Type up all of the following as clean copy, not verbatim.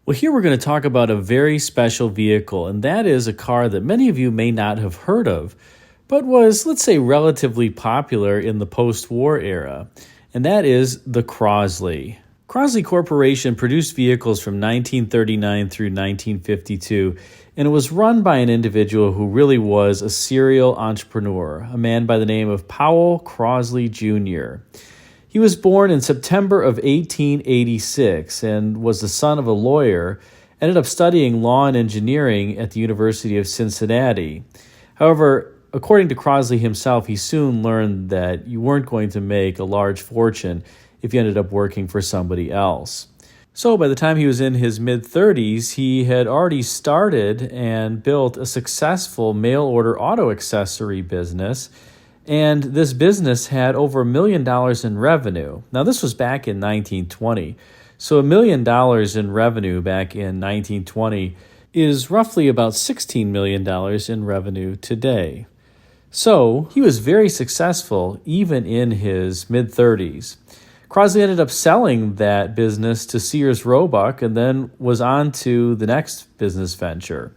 Well, here we're going to talk about a very special vehicle, and that is a car that many of you may not have heard of, but was, let's say, relatively popular in the post-war era, and that is the Crosley. Crosley Corporation produced vehicles from 1939 through 1952, and it was run by an individual who really was a serial entrepreneur, a man by the name of Powell Crosley Jr. He was born in September of 1886 and was the son of a lawyer, ended up studying law and engineering at the University of Cincinnati. However, according to Crosley himself, he soon learned that you weren't going to make a large fortune if you ended up working for somebody else. So by the time he was in his mid-30s, he had already started and built a successful mail-order auto accessory business, and this business had over $1 million in revenue. Now, this was back in 1920. So $1 million in revenue back in 1920 is roughly about $16 million in revenue today. So he was very successful even in his mid-30s. Crosley ended up selling that business to Sears Roebuck and then was on to the next business venture.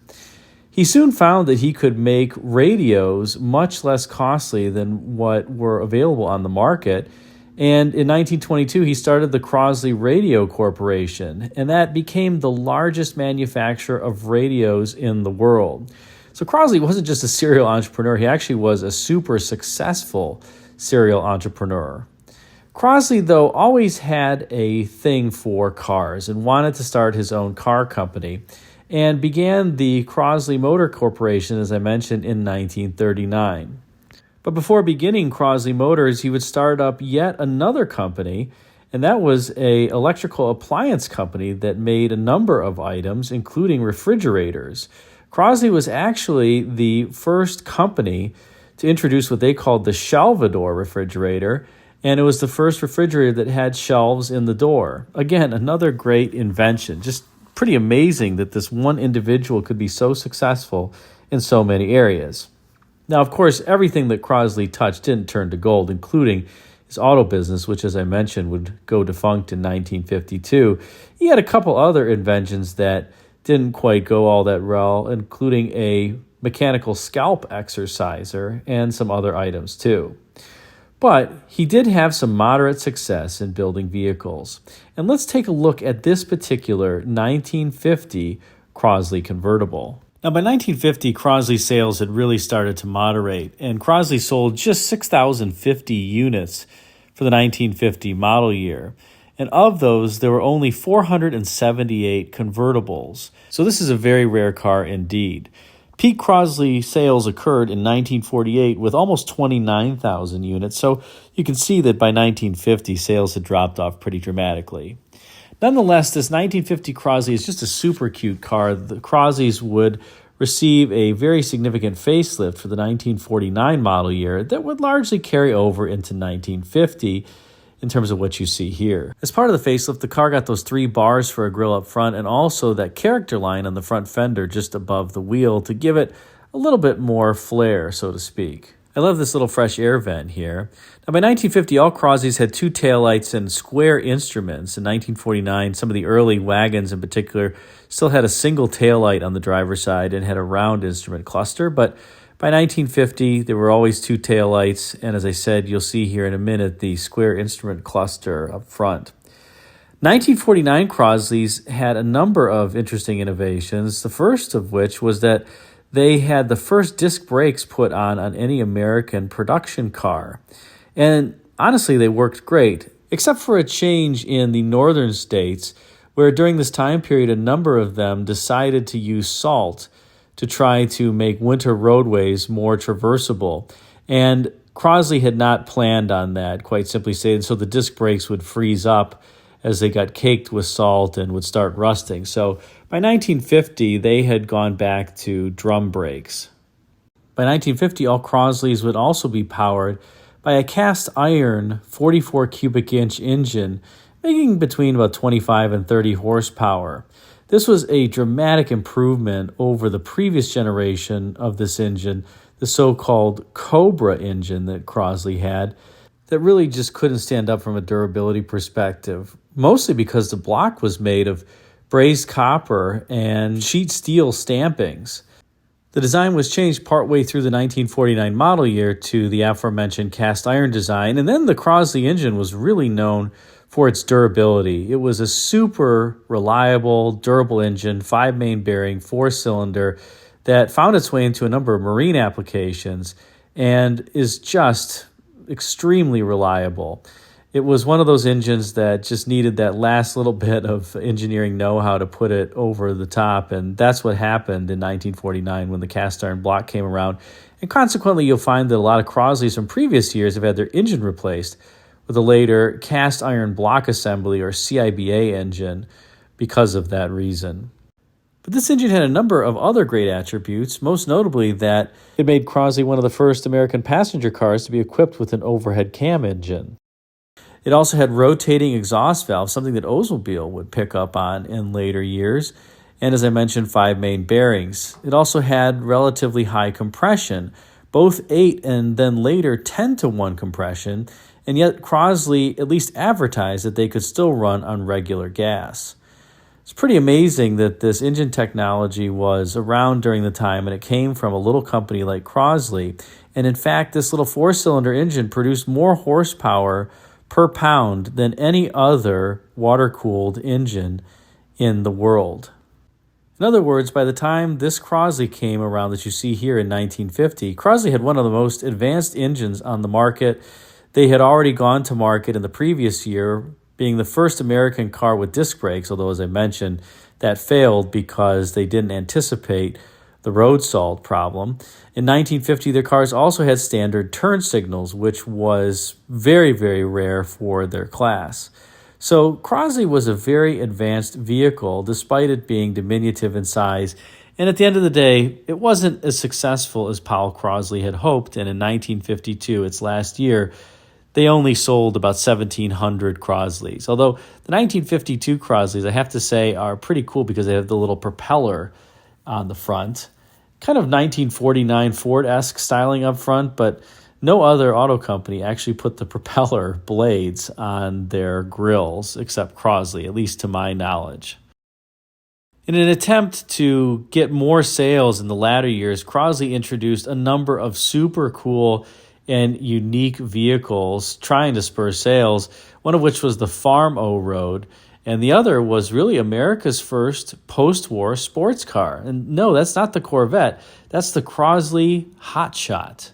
He soon found that he could make radios much less costly than what were available on the market. And in 1922, he started the Crosley Radio Corporation, and that became the largest manufacturer of radios in the world. So Crosley wasn't just a serial entrepreneur, he actually was a super successful serial entrepreneur. Crosley, though, always had a thing for cars and wanted to start his own car company, and began the Crosley Motor Corporation, as I mentioned, in 1939. But before beginning Crosley Motors, he would start up yet another company, and that was an electrical appliance company that made a number of items, including refrigerators. Crosley was actually the first company to introduce what they called the Shelvador refrigerator, and it was the first refrigerator that had shelves in the door. Again, another great invention. Just pretty amazing that this one individual could be so successful in so many areas. Now, of course, everything that Crosley touched didn't turn to gold, including his auto business, which, as I mentioned, would go defunct in 1952. He had a couple other inventions that didn't quite go all that well, including a mechanical scalp exerciser and some other items too. But he did have some moderate success in building vehicles. And let's take a look at this particular 1950 Crosley convertible. Now, by 1950, Crosley sales had really started to moderate, and Crosley sold just 6,050 units for the 1950 model year. And of those, there were only 478 convertibles. So this is a very rare car indeed. Peak Crosley sales occurred in 1948 with almost 29,000 units, so you can see that by 1950, sales had dropped off pretty dramatically. Nonetheless, this 1950 Crosley is just a super cute car. The Crosleys would receive a very significant facelift for the 1949 model year that would largely carry over into 1950 in terms of what you see here. As part of the facelift, the car got those 3 bars for a grille up front and also that character line on the front fender just above the wheel to give it a little bit more flair, so to speak. I love this little fresh air vent here. Now, by 1950, all Crosleys had 2 taillights and square instruments. In 1949, some of the early wagons in particular still had a single taillight on the driver's side and had a round instrument cluster, but by 1950, there were always 2 taillights, and as I said, you'll see here in a minute the square instrument cluster up front. 1949 Crosleys had a number of interesting innovations, the first of which was that they had the first disc brakes put on any American production car. And honestly, they worked great, except for a change in the northern states, where during this time period, a number of them decided to use salt to try to make winter roadways more traversable. And Crosley had not planned on that, quite simply stated, so the disc brakes would freeze up as they got caked with salt and would start rusting. So by 1950, they had gone back to drum brakes. By 1950, all Crosleys would also be powered by a cast iron 44 cubic inch engine, making between about 25 and 30 horsepower. This was a dramatic improvement over the previous generation of this engine, the so-called Cobra engine that Crosley had, that really just couldn't stand up from a durability perspective, mostly because the block was made of brazed copper and sheet steel stampings. The design was changed partway through the 1949 model year to the aforementioned cast iron design, and then the Crosley engine was really known for its durability. It was a super reliable, durable engine, 5-main bearing, 4-cylinder, that found its way into a number of marine applications and is just extremely reliable. It was one of those engines that just needed that last little bit of engineering know-how to put it over the top, and that's what happened in 1949 when the cast iron block came around. And consequently, you'll find that a lot of Crosleys from previous years have had their engine replaced with a later cast iron block assembly or CIBA engine because of that reason. But this engine had a number of other great attributes, most notably that it made Crosley one of the first American passenger cars to be equipped with an overhead cam engine. It also had rotating exhaust valves, something that Oldsmobile would pick up on in later years, and as I mentioned, 5-main bearings. It also had relatively high compression, both 8 and then later 10-to-1 compression, and yet Crosley at least advertised that they could still run on regular gas. It's pretty amazing that this engine technology was around during the time, and it came from a little company like Crosley. And in fact, this little 4-cylinder engine produced more horsepower per pound than any other water-cooled engine in the world. In other words, by the time this Crosley came around that you see here in 1950, Crosley had one of the most advanced engines on the market. They had already gone to market in the previous year, being the first American car with disc brakes, although, as I mentioned, that failed because they didn't anticipate the road salt problem. In 1950, their cars also had standard turn signals, which was very, very rare for their class. So Crosley was a very advanced vehicle, despite it being diminutive in size. And at the end of the day, it wasn't as successful as Powell Crosley had hoped. And in 1952, its last year, they only sold about 1,700 Crosleys. Although the 1952 Crosleys, I have to say, are pretty cool because they have the little propeller on the front. Kind of 1949 Ford-esque styling up front, but no other auto company actually put the propeller blades on their grills except Crosley, at least to my knowledge. In an attempt to get more sales in the latter years, Crosley introduced a number of super cool and unique vehicles trying to spur sales, one of which was the Farm O Road, and the other was really America's first post-war sports car. And no, that's not the Corvette, that's the Crosley Hotshot.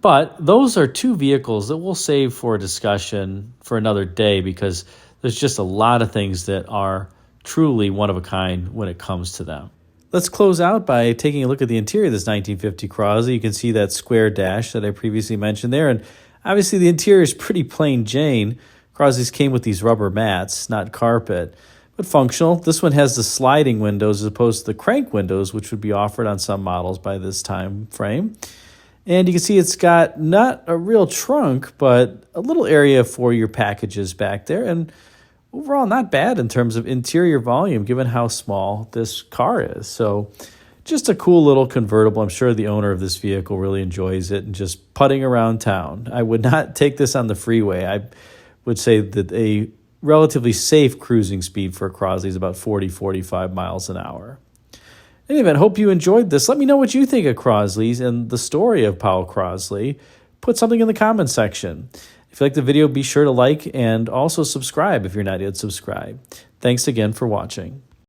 But those are two vehicles that we'll save for a discussion for another day because there's just a lot of things that are truly one of a kind when it comes to them. Let's close out by taking a look at the interior of this 1950 Crosley. You can see that square dash that I previously mentioned there. And obviously the interior is pretty plain Jane. Crosleys came with these rubber mats, not carpet, but functional. This one has the sliding windows as opposed to the crank windows, which would be offered on some models by this time frame. And you can see it's got not a real trunk, but a little area for your packages back there. And overall, not bad in terms of interior volume, given how small this car is. So just a cool little convertible. I'm sure the owner of this vehicle really enjoys it and just putting around town. I would not take this on the freeway. I would say that a relatively safe cruising speed for a Crosley is about 40-45 miles an hour. In any event, hope you enjoyed this. Let me know what you think of Crosleys and the story of Powell Crosley. Put something in the comments section. If you like the video, be sure to like and also subscribe if you're not yet subscribed. Thanks again for watching.